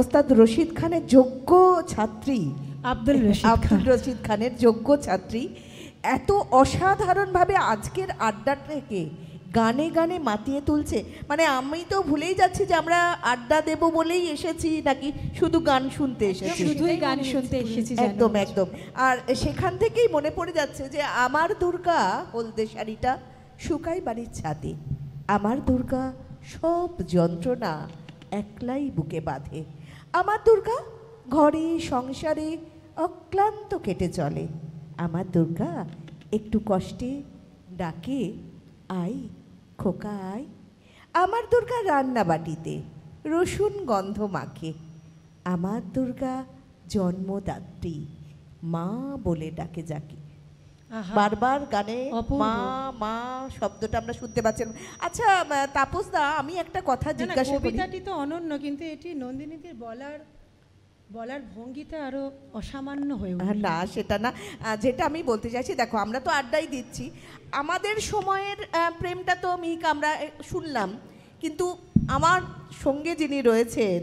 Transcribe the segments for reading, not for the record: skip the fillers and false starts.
ওস্তাদ রশিদ খানের যোগ্য ছাত্রী, আব্দুল রশিদ খানের যোগ্য ছাত্রী এত অসাধারণভাবে আজকের আড্ডাটাকে গানে গানে মাতিয়ে তুলছে। মানে আমি তো ভুলেই যাচ্ছি যে আমরা আড্ডা দেব বলেই এসেছি নাকি শুধু গান শুনতে এসেছি। শুধুই গান শুনতে এসেছি, একদম একদম। আর সেখান থেকেই মনে পড়ে যাচ্ছে যে আমার দুর্গা হলদে শাড়িটা শুকাই বাড়ির ছাদে, আমার দুর্গা সব যন্ত্রণা একলাই বুকে বাঁধে, আমার দুর্গা ঘরে সংসারে অক্লান্ত কেটে চলে, আমার দুর্গা একটু কষ্টে ডাকে আই খোকা আই, আমার দুর্গা রান্না বাটিতে রসুন গন্ধ মাখে, আমার দুর্গা জন্মদাত্রী মা বলে ডাকে যাকে। বারবার গানে মা মা শব্দটা আমরা শুনতে পাচ্ছিলাম। আচ্ছা তাপস দা, আমি একটা কথা জিজ্ঞাসা করি। কবিতাটি তো অনন্য, কিন্তু এটি নন্দিনীদের বলার ভঙ্গিটা আরো অসামান্য হয়ে উঠে। না সেটা না, যেটা আমি বলতে চাইছি, দেখো আমরা তো আড্ডাই দিচ্ছি, আমাদের সময়ের প্রেমটা তো মিক আমরা শুনলাম, কিন্তু আমার সঙ্গে যিনি রয়েছেন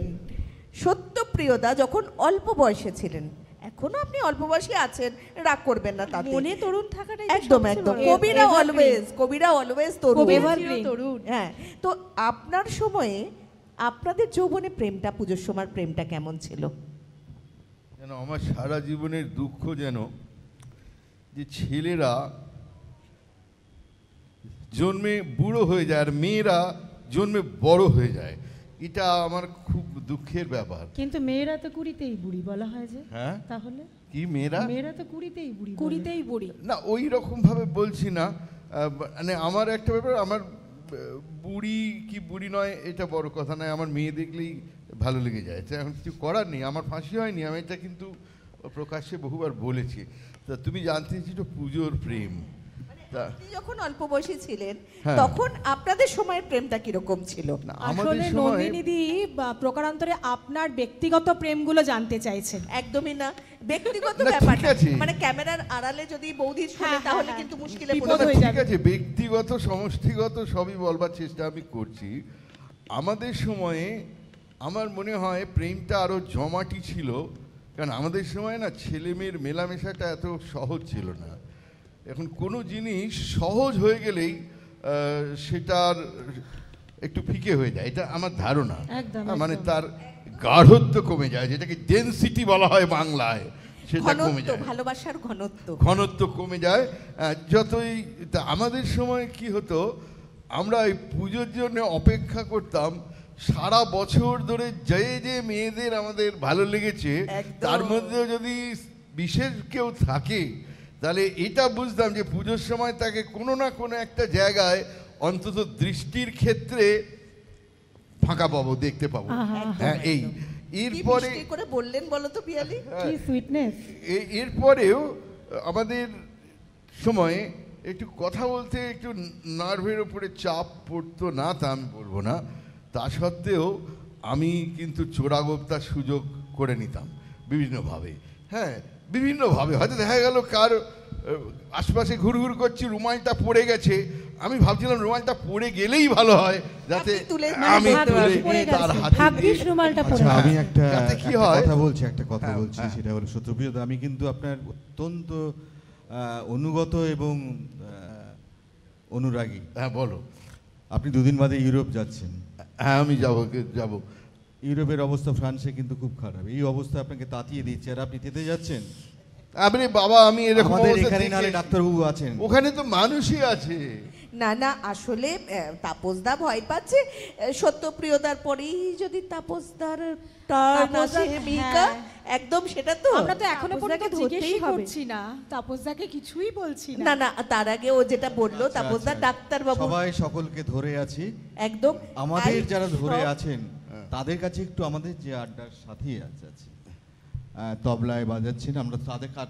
সত্যপ্রিয়দা যখন অল্প বয়সে ছিলেন, এখনো আপনি অল্প বয়সে আছেন, রাগ করবেন না তাতে, মনে তরুণ থাকাটাই একদম একদম, কবিরা অলওয়েজ তরুণ। হ্যাঁ, তো আপনার সময়ে আপনাদের যৌবনে প্রেমটা, পুজোর সময় প্রেমটা কেমন ছিল? যেন আমার সারা জীবনের দুঃখ যেন যে ছেলেরা জন্মে বুড়ো হয়ে যায় আর মেয়েরা জন্মে বড় হয়ে যায়, এটা আমার খুব দুঃখের ব্যাপার। কিন্তু মেয়েরা তো কুড়িতেই বুড়ি বলা হয় যে। হ্যাঁ, তাহলে কি মেয়েরা তো কুড়িতেই বুড়ি না, ওই রকম ভাবে বলছি না, মানে আমার একটা ব্যাপার, আমার বুড়ি কি বুড়ি নয় এটা বড় কথা নয়, আমার মেয়ে দেখলেই ভালো লেগে যায়, এখন কিছু করার নেই, আমার ফাঁসি হয়নি, আমি এটা কিন্তু প্রকাশ্যে বহুবার বলেছি। তা তুমি জানতে চেয়েছো পুজোর প্রেম, যখন অল্প বয়সী ছিলেন তখন আপনাদের সময়ের প্রেমটা কিরকম ছিল? আসলে নন্দিনীদি প্রকারান্তরে আপনার ব্যক্তিগত প্রেমগুলো জানতে চাইছেন। একদমই না ব্যক্তিগত ব্যাপারটা, মানে ক্যামেরার আড়ালে যদি বৌদি শুনে তাহলে কিন্তু মুশকিলে পড়ে যাবে। ঠিক আছে, ব্যক্তিগত সমষ্টিগত সবই বলবার চেষ্টা আমি করছি। আমাদের সময়ে আমার মনে হয় প্রেমটা আরো জমাটি ছিল, কারণ আমাদের সময় না ছেলে মেয়ের মেলামেশাটা এত সহজ ছিল না। এখন কোনো জিনিস সহজ হয়ে গেলেই সেটার একটু ফিকে হয়ে যায়, এটা আমার ধারণা। মানে তার গাঢ়ত্ব কমে যায়, যেটাকে ডেনসিটি বলা হয় বাংলায়, সেটা কমে যায়, ভালোবাসার ঘনত্ব কমে যায় যতই। আমাদের সময় কি হতো, আমরা এই পুজোর জন্য অপেক্ষা করতাম সারা বছর ধরে, যে মেয়েদের আমাদের ভালো লেগেছে তার মধ্যে যদি বিশেষ কেউ থাকে তাহলে এটা বুঝতাম যে পুজোর সময় তাকে কোনো না কোনো একটা জায়গায় অন্তত দৃষ্টির ক্ষেত্রে ফাঁকা পাবো, দেখতে পাবো। হ্যাঁ, এই এরপরে বললেন বলো তো পিয়ালি, এরপরেও আমাদের সময়ে একটু কথা বলতে একটু নার্ভের উপরে চাপ পড়তো না, তা আমি বলবো না, তা সত্ত্বেও আমি কিন্তু চোরাগোপ্তার সুযোগ করে নিতাম বিভিন্নভাবে। হ্যাঁ, বিভিন্নভাবে হয়তো দেখা গেল কার আশপাশে ঘুরঘুর করছি, রুমালটা পড়ে গেছে, আমি ভাবছিলাম রুমালটা পড়ে গেলেই ভালো হয়, যাতে আমি তার হাতে। আমি একটা কথা বলছি, সেটা হলো সত্যপ্রিয়দা, আমি কিন্তু আপনার অত্যন্ত অনুগত এবং অনুরাগী। হ্যাঁ বলো। আপনি দুদিন বাদে ইউরোপ যাচ্ছেন। হ্যাঁ, আমি যাব। ইউরোপের অবস্থা ফ্রান্সে কিন্তু খুব খারাপ, এই অবস্থা আপনাকে তাতিয়ে দিচ্ছে, আর আপনি তেতে যাচ্ছেন। আপনি বাবা, আমি এরকম এখানে নালে ডাক্তারবাবু আছেন, ওখানে তো মানুষই আছে। না আসলে তাপসদা ভয় পাচ্ছে, সত্যপ্রিয়দার পরেই যদি তাপসদার একদম, সেটা তো আমরা তো এখনো পর্যন্ত জিজ্ঞেসই করছি না, তাপসদাকে কিছুই বলছি না। না তার আগে ও যেটা বললো, তাপসদা ডাক্তারবাবু সবাই সকলকে ধরে আছি, একদম আমাদের যারা ধরে আছেন তাদের কাছে একটু আমাদের যে আড্ডার সাথী আছে তবলায় বাজাচ্ছেন, আমরা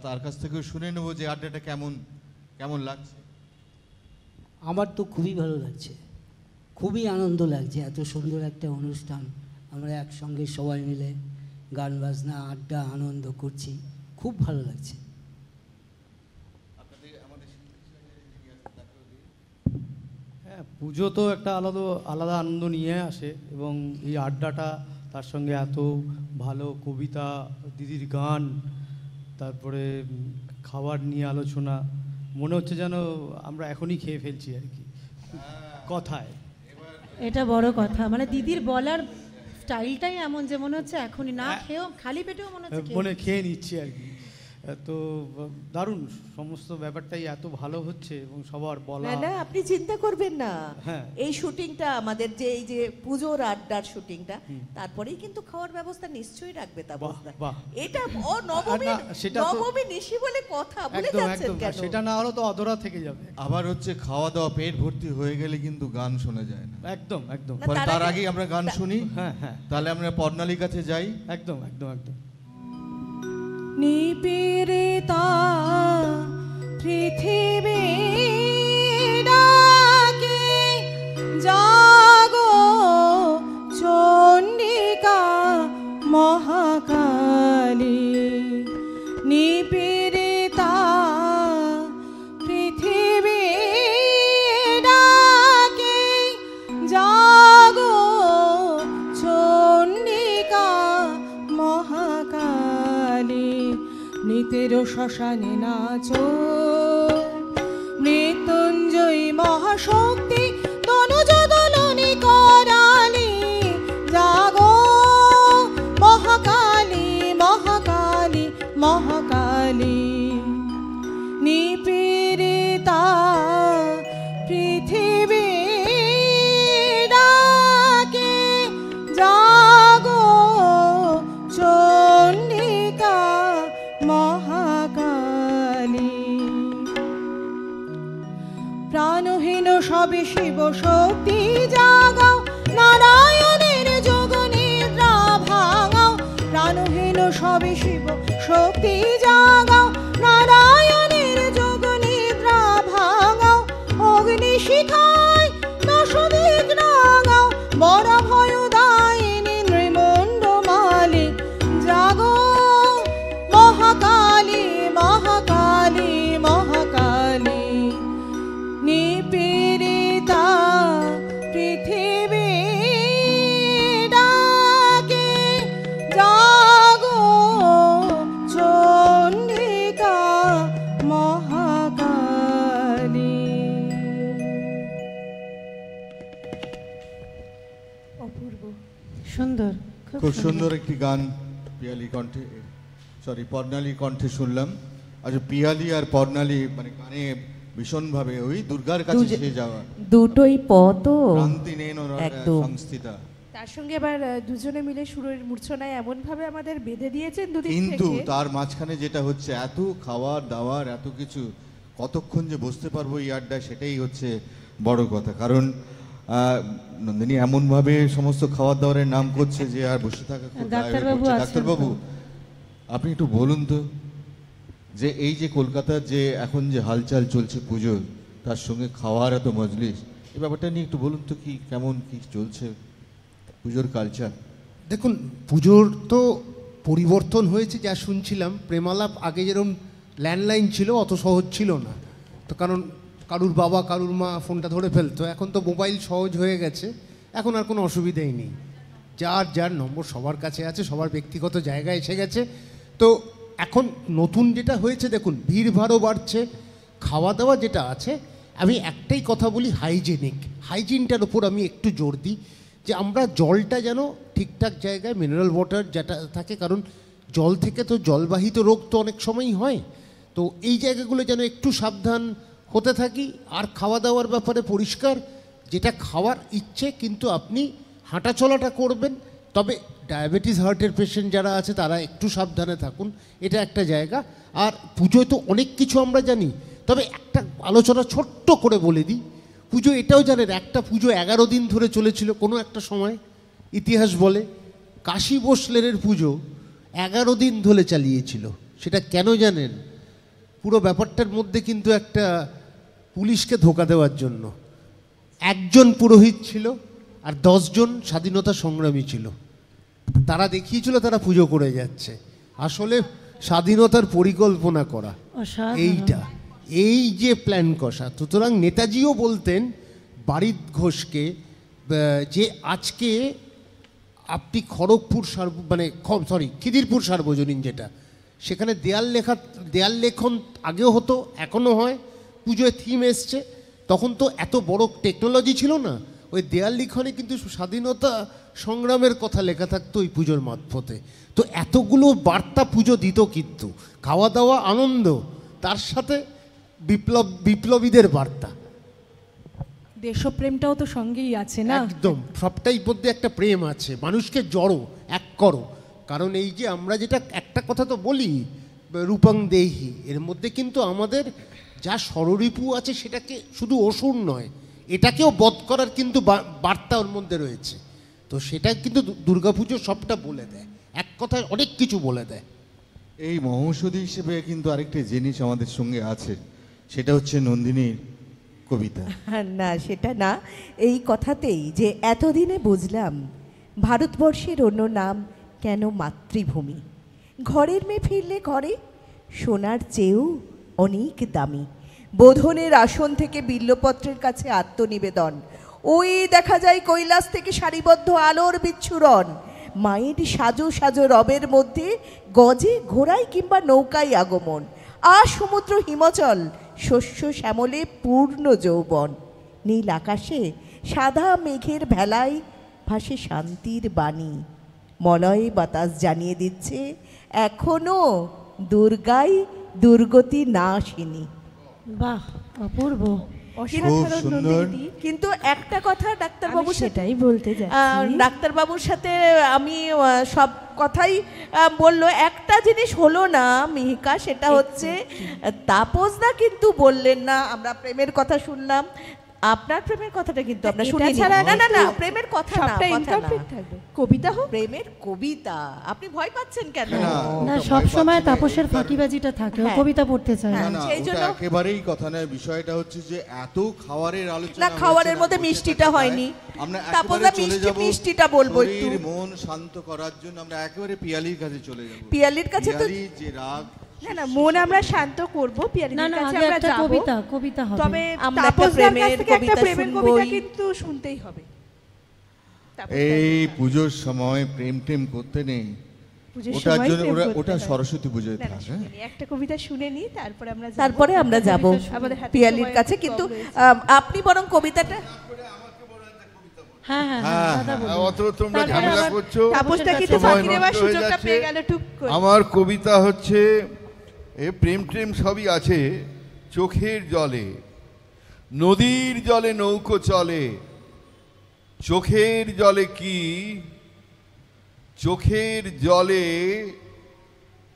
তার কাছ থেকে শুনে নেবো যে আড্ডাটা কেমন লাগছে। আমার তো খুবই ভালো লাগছে, খুবই আনন্দ লাগছে, এত সুন্দর একটা অনুষ্ঠান, আমরা একসঙ্গে সবাই মিলে গান বাজনা আড্ডা আনন্দ করছি, খুব ভালো লাগছে। হ্যাঁ, পুজো তো একটা আলাদা আনন্দ নিয়ে আসে, এবং এই আড্ডাটা তার সঙ্গে এত ভালো কবিতা, দিদির গান, তারপরে খাবার নিয়ে আলোচনা, মনে হচ্ছে যেন আমরা এখনই খেয়ে ফেলছি আর কি কথায়। এটা বড় কথা, মানে দিদির বলার স্টাইলটাই এমন যে মনে হচ্ছে এখনই না খেয়েও খালি পেটেও মনে হচ্ছে মনে খেয়ে নিচ্ছি আর কি। তো দারুণ সমস্ত ব্যাপারটাই এত ভালো হচ্ছে এবং সবার বলা। না না, আপনি চিন্তা করবেন না, হ্যাঁ। এই শুটিংটা আমাদের যে এই যে পুজোর আড্ডার শুটিংটা, তারপরেই কিন্তু খাওয়ার ব্যবস্থা নিশ্চয়ই রাখবে তাপসদা। বাহ। এটা ও নবমী, না, সেটা তো- নবমী নিশি বলে কথা, ভুলে একদম যাচ্ছেন একদম, কেন? সেটা না হলে তো অধরা থেকে যাবে। আবার হচ্ছে খাওয়া দাওয়া পেট ভর্তি হয়ে গেলে কিন্তু গান শোনা যায় না। একদম একদম। না, ফলে তার তার আগে- আগেই আমরা গান শুনি। হ্যাঁ হ্যাঁ, তাহলে আমরা পর্ণালীর কাছে যাই। একদম একদম একদম। নিপীড়িতা পৃথিবী ডাকে, জাগো চণ্ডিকা মহাকালী। নিপীড়িতা পৃথিবী ডাকে, জাগো চণ্ডিকা মহাকালী। নিতের শ্মশানে নাচো, মৃত্যুঞ্জয়ী মহাশক্তি তনুজ দলনি করালি। জাগো মহাকালী মহাকালী মহাকালী। নিপীড়িতা পৃথিবী ডাকে, জাগো চণ্ডিকা মহাকালী। প্রাণহীন সবে শিব শক্তি জাগাও, নারায়ণের যোগ নিদ্রা ভাঙাও। প্রাণহীন সবে শিব শক্তি জাগাও, নারায়ণের যোগ নিদ্রা ভাঙাও। অগ্নি শিখায় দশদিক রাঙাও, বড় ভয়দায়িনী নৃমণ্ডমালী। জাগো মহাকালী মহাকালী মহাকালী। নিপীড়িতা পৃথিবী ডাকে, জাগো চণ্ডিকা মহাকালী। অপূর্ব সুন্দর, খুব সুন্দর একটি গান পিয়ালি কণ্ঠে, সরি পর্ণালী কণ্ঠে শুনলাম। আচ্ছা, পিয়ালি আর পর্ণালী মানে গানে ভীষণভাবে ওই দুর্গার কাছে সে যাওয়া, দুটোই পথ ক্রান্তি নেন একদম। সংস্থিতা। তার সঙ্গে আবার দুজনে মিলে সুরের মূর্ছনায় এমন ভাবে আমাদের বেঁধে দিয়েছেন দুদিন কিন্তু থেকে। তার মাঝখানে যেটা হচ্ছে এত খাওয়ার দাওয়ার এত কিছু, কতক্ষণ যে বসতে পারবো এই আড্ডায় সেটাই হচ্ছে বড় কথা। কারণ নন্দিনী এমনভাবে সমস্ত খাওয়ার দাওয়ারের নাম করছে যে আর বসে থাকা খুব দায় হয়ে ডাক্তারবাবু পড়ছে। আছেন ডাক্তারবাবু, তো। আপনি একটু বলুন তো যে এই যে কলকাতার যে এখন যে হালচাল চলছে পুজোর, তার সঙ্গে খাওয়ার এত মজলিস, এই ব্যাপারটা নিয়ে একটু বলুন তো, কি কেমন কি চলছে পুজোর কালচার? দেখুন, পুজোর তো পরিবর্তন হয়েছে যা শুনছিলাম। প্রেমালাপ আগে যেরকম ল্যান্ডলাইন ছিল অত সহজ ছিল না, তো কারণ কারুর বাবা কারুর মা ফোনটা ধরে ফেলতো। এখন তো মোবাইল সহজ হয়ে গেছে, এখন আর কোনো অসুবিধাই নেই। যার যার নম্বর সবার কাছে আছে, সবার ব্যক্তিগত জায়গায় এসে গেছে। তো এখন নতুন যেটা হয়েছে, দেখুন ভিড়ভাড়ও বাড়ছে, খাওয়া দাওয়া যেটা আছে, আমি একটাই কথা বলি, হাইজিনটার ওপর আমি একটু জোর দিই, যে আমরা জলটা যেন ঠিকঠাক জায়গায় মিনারেল ওয়াটার যেটা থাকে, কারণ জল থেকে তো জলবাহিত রোগ তো অনেক সময়ই হয়। তো এই জায়গাগুলো যেন একটু সাবধান হতে থাকি। আর খাওয়া দাওয়ার ব্যাপারে পরিষ্কার, যেটা খাওয়ার ইচ্ছে কিন্তু আপনি হাঁটা চলাটা করবেন। তবে ডায়াবেটিস হার্টের পেশেন্ট যারা আছে তারা একটু সাবধানে থাকুন, এটা একটা জায়গা। আর পুজোয় তো অনেক কিছু আমরা জানি, তবে একটা আলোচনা ছোট্ট করে বলে দিই। পুজো এটাও জানেন, একটা পুজো 11 দিন ধরে চলেছিল কোনো একটা সময়, ইতিহাস বলে কাশী বোসলেনের পুজো 11 দিন ধরে চালিয়েছিল। সেটা কেন জানেন? পুরো ব্যাপারটার মধ্যে কিন্তু একটা পুলিশকে ধোকা দেওয়ার জন্য। একজন পুরোহিত ছিল আর 10 জন স্বাধীনতা সংগ্রামী ছিল, তারা দেখিয়েছিল তারা পুজো করে যাচ্ছে। আসলে স্বাধীনতার পরিকল্পনা করা এইটা, এই যে প্ল্যান কষা। সুতরাং নেতাজিও বলতেন বারিদ ঘোষকে যে আজকে আপনি খড়গপুর খিদিরপুর সার্বজনীন যেটা, সেখানে দেয়াল লেখন আগেও হতো, এখনও হয়। পুজোয় থিম এসছে, তখন তো এত বড় টেকনোলজি ছিল না। ওই দেয়াল লিখনে কিন্তু স্বাধীনতা সংগ্রামের কথা লেখা থাকতো ওই পুজোর মারফতে। তো এতগুলো বার্তা পুজো দিত, কিন্তু খাওয়া দাওয়া আনন্দ, তার সাথে বিপ্লবীদের বার্তা, দেশপ্রেমটাও তো সঙ্গেই আছে না? একদম সবটাই মধ্যে একটা প্রেম আছে, মানুষকে জড়ো এক করো। কারণ এই যে আমরা যেটা একটা কথা তো বলি রূপং দেহি, এর মধ্যে কিন্তু আমাদের যা ষড়রিপু আছে সেটাকে শুধু অসুর নয়, এটাকেও বধ করার কিন্তু বার্তা ওর মধ্যে রয়েছে। তো সেটা কিন্তু দুর্গাপুজো সবটা বলে দেয়, এক কথায় অনেক কিছু বলে দেয়। এই মহৌষধি হিসেবে কিন্তু আরেকটি জিনিস আমাদের সঙ্গে আছে, সেটা হচ্ছে নন্দিনীর কবিতা। না, সেটা না। এই কথাতেই যে এতদিনে বুঝলাম ভারতবর্ষের অন্য নাম কেন মাতৃভূমি। ঘরের মেয়ে ফিরলে ঘরে সোনার চেয়েও অনেক দামি। বোধনের আসন থেকে বিল্লপত্রের কাছে আত্মনিবেদন। ওই দেখা যায় কৈলাস থেকে সারিবদ্ধ আলোর বিচ্ছুরণ। মায়ের সাজো সাজো রবের মধ্যে গজে ঘোড়ায় কিংবা নৌকায় আগমন। সমুদ্র হিমাচল শস্য শ্যামলে পূর্ণ যৌবন। নীল আকাশে সাদা মেঘের ভেলায় ভাসে শান্তির বাণী। মলয় বাতাস জানিয়ে দিচ্ছে এখনো দুর্গায় দুর্গতি না আসেনি। বাহ, অপূর্ব। খুব সুন্দর। কিন্তু একটা কথা ডাক্তারবাবুর সাথে সেটাই বলতে যাচ্ছি। ডাক্তারবাবুর সাথে আমি সব কথাই বললো, একটা জিনিস হলো না মিহিকা, সেটা হচ্ছে তাপসদা কিন্তু বললেন না। আমরা প্রেমের কথা শুনলাম, আপনার প্রেমের কথাটা কিন্তু আমরা শুনি ছাড়া না। না না, প্রেমের কথা না, সবটা কথা না। incomplete থাকবে। কবিতা হোক। প্রেমের কবিতা। আপনি ভয় পাচ্ছেন কেন? না, সব সময় তাপসের ফাঁকিবাজিটা থাকে, ও হ্যাঁ। কবিতা পড়তে চায় না না। না, সেই ওটা জন্য- একেবারেই কথা নয়। বিষয়টা হচ্ছে যে এত খাবারের আলোচনা না, খাবারের হয়েছে, মধ্যে না বসে মিষ্টিটা থাকা হয়নি। যায়। আমরা তাপসদা একেবারে চলে যাব মিষ্টিটা বলবো একটু। শরীর মন শান্ত করার জন্য আমরা একেবারে পিয়ালির কাছে চলে যাব। পিয়ালির কাছে তো পিয়ালি যে রাগ, না না, মন আমরা শান্ত করব, না পিয়ালির না, কাছে আগে আমরা একটা যাব। কবিতা হবে। তবে আমরা একটা তাপসদার কাছ প্রেমের থেকে একটা কবিতা প্রেমের শুনবোই। কবিতা কিন্তু শুনতেই হবে। এই পুজোর সময় প্রেম টেম করতে নেই, পুজোর ওটার সময় জন্য প্রেম করতে ওটা হয়। সরস্বতী পুজোয় না, না, থাকে। শুনে নিই, একটা কবিতা শুনে নিই, তারপরে আমরা যাব। তারপরে আমরা যাব আমাদের হাতে পিয়ালির সময় কাছে। খুব কিন্তু কম রয়েছে। আপনি বরং কবিতাটা হ্যাঁ হ্যাঁ হ্যাঁ, দাদা বলুন। অত তোমরা তারপরে ঝামেলা আবার করছো। তাপসদা কিন্তু সময় ফাঁকি নষ্ট দেওয়ার হয়ে সুযোগটা যাচ্ছে। পেয়ে গেল টুক করে। আমার কবিতা হচ্ছে প্রেম টেম সবই আছে চোখের জলে। নদীর জলে নৌকো চলে, চোখের জলে কি? চোখের জলে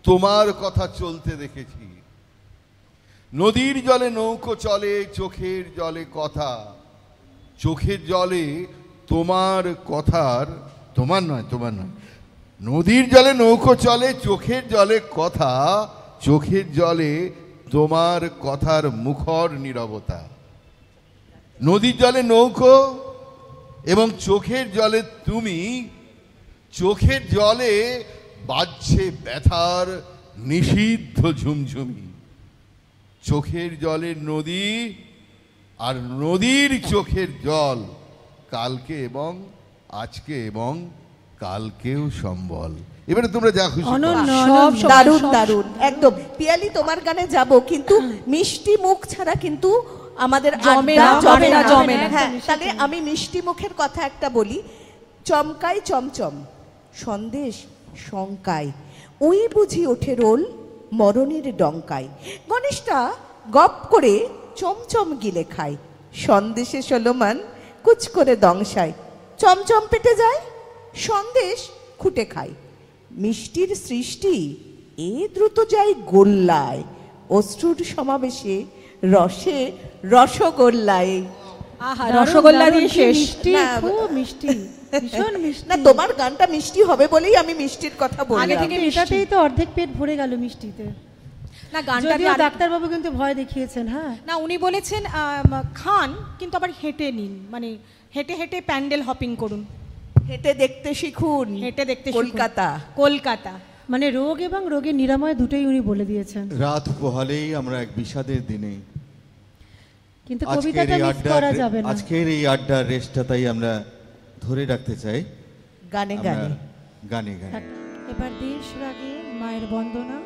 তোমার কথা চলতে দেখেছি। নদীর জলে নৌকো চলে, চোখের জলে কথা। চোখের জলে তোমার কথার, তোমার নয় নদীর জলে নৌকো চলে, চোখের জলে কথা। চোখের জলে তোমার কথার মুখর নীরবতা। নদীর জলে নৌকো এবং চোখের জলে তুমি। চোখের জলে বাজছে ব্যথার নিষিদ্ধ ঝুমঝুমি। চোখের জলে নদী আর নদীর চোখের জল কালকে এবং আজকে এবং কালকেও সম্বল। এবারে তোমরা যা খুশি করো। অনন্য, সব অনন্য। দারুণ দারুণ একদম। পিয়ালি তোমার গানে যাব, কিন্তু মিষ্টি মুখ ছাড়া কিন্তু আমাদের জমে আড্ডা না, জমে না। জমে না। হ্যাঁ, তাহলে আমি মিষ্টি মুখের কথা একটা বলি। চমকায় চমচম সন্দেশ শঙ্কায়, ওই বুঝি ওঠে রোল মরণের ডঙ্কায়। গণেশটা গপ করে চমচম গিলে খায়, সন্দেশে সলোমান কুচ করে দংশায়। চমচম পেটে যায়, সন্দেশ খুঁটে খায়। মিষ্টির সৃষ্টি এ দ্রুত যায় গোল্লায়, অশ্রুর সমাবেশে রসে রসগোল্লায়। আহা, দারুণ, রসগোল্লা দারুণ, দিয়ে কি শেষ। মিষ্টি, না, খুব মিষ্টি, ভীষণ মিষ্টি। না, তোমার গানটা মিষ্টি হবে বলেই আমি মিষ্টির কথা আগে বললাম। থেকে কিন্তু এটাতেই তো অর্ধেক পেট ভরে গেল মিষ্টিতে। না, গানটা যদিও ডাক্তারবাবু কিন্তু ভয় দেখিয়েছেন। হ্যাঁ, না, উনি বলেছেন খান কিন্তু আবার হেঁটে নিন, মানে হেঁটে হেঁটে প্যান্ডেল হপিং করুন। হেঁটে দেখতে শিখুন, হেঁটে দেখতে শিখুন। কলকাতা। কলকাতা। মানে রোগ এবং রোগের নিরাময় দুটোই উনি বলে দিয়েছেন। রাত পোহালেই আমরা এক বিষাদের দিনে। কিন্তু আজকের কবিতাটা এই মিস করা যাবে না। আজকের এই আড্ডার রেসটা তাই আমরা ধরে রাখতে চাই। গানে আমরা গানে গানে গানে এবার দেশ রাগে মায়ের বন্দনা।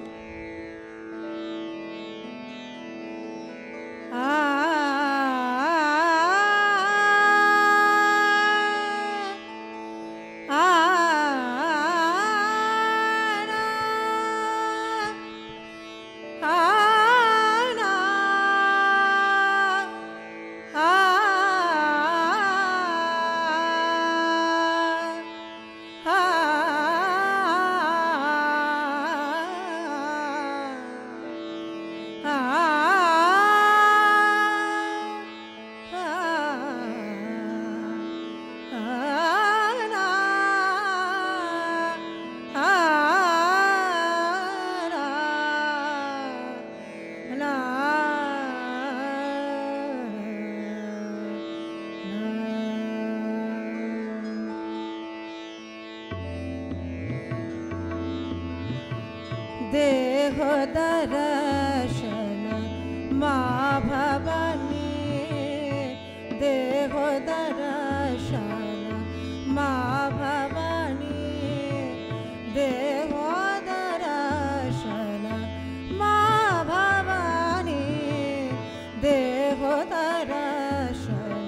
देह दर्शन माँ भवानी, देह दर्शन माँ भवानी, देह दर्शन माँ भवानी, देह दर्शन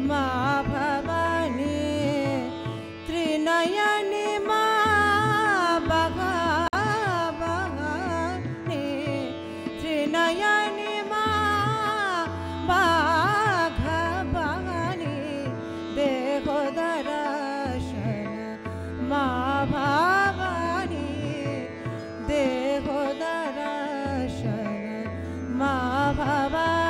माँ भवानी, त्रिनयनी माँ भवानी, त्रिनयनी माँ भवानी, देह दर्शन माँ भवानी, देह दर्शन माँ भवानी,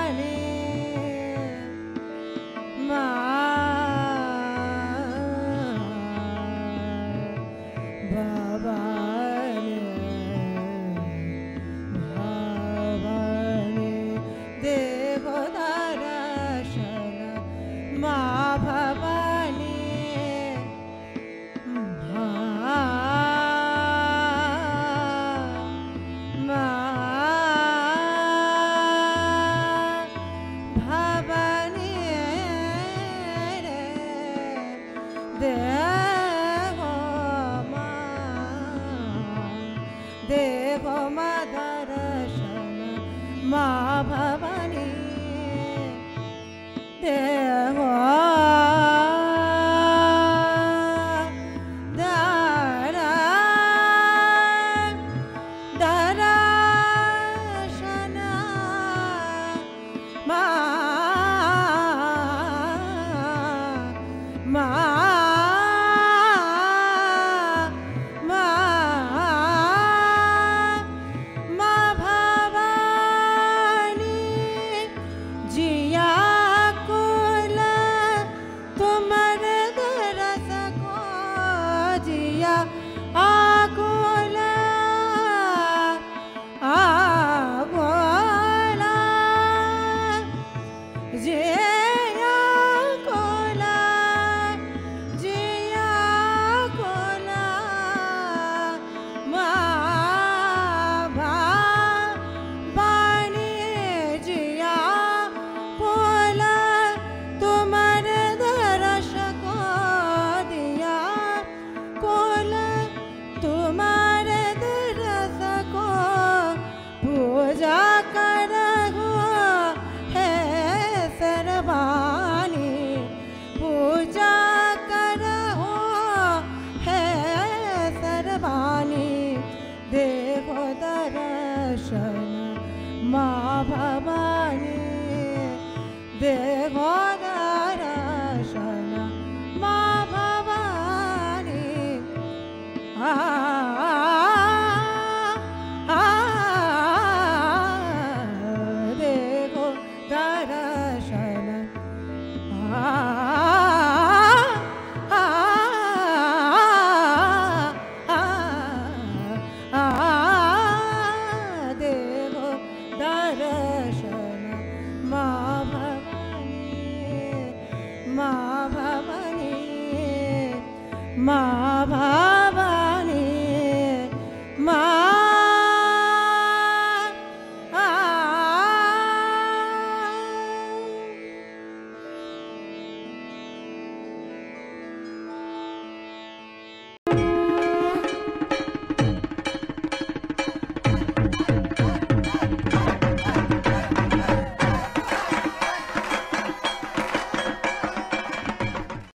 देव माँ दर्शन माँ भवानी, देव दर्शन जिया कुल तुमर दरस को जिया आकुल आकुला जिया कुल जिया कुल माँ भवानी जिया कुल तुमर दर्श को दिया कुल तुम्हार दरस को पूजा कर है सरवानी, पूजा कर है सरवानी, देखो दर्शन माँ भवानी, देखो दर्शन माँ भवानी, देखो दर्शन देखो दर्शन माँ भवानी, माँ भवानी, माँ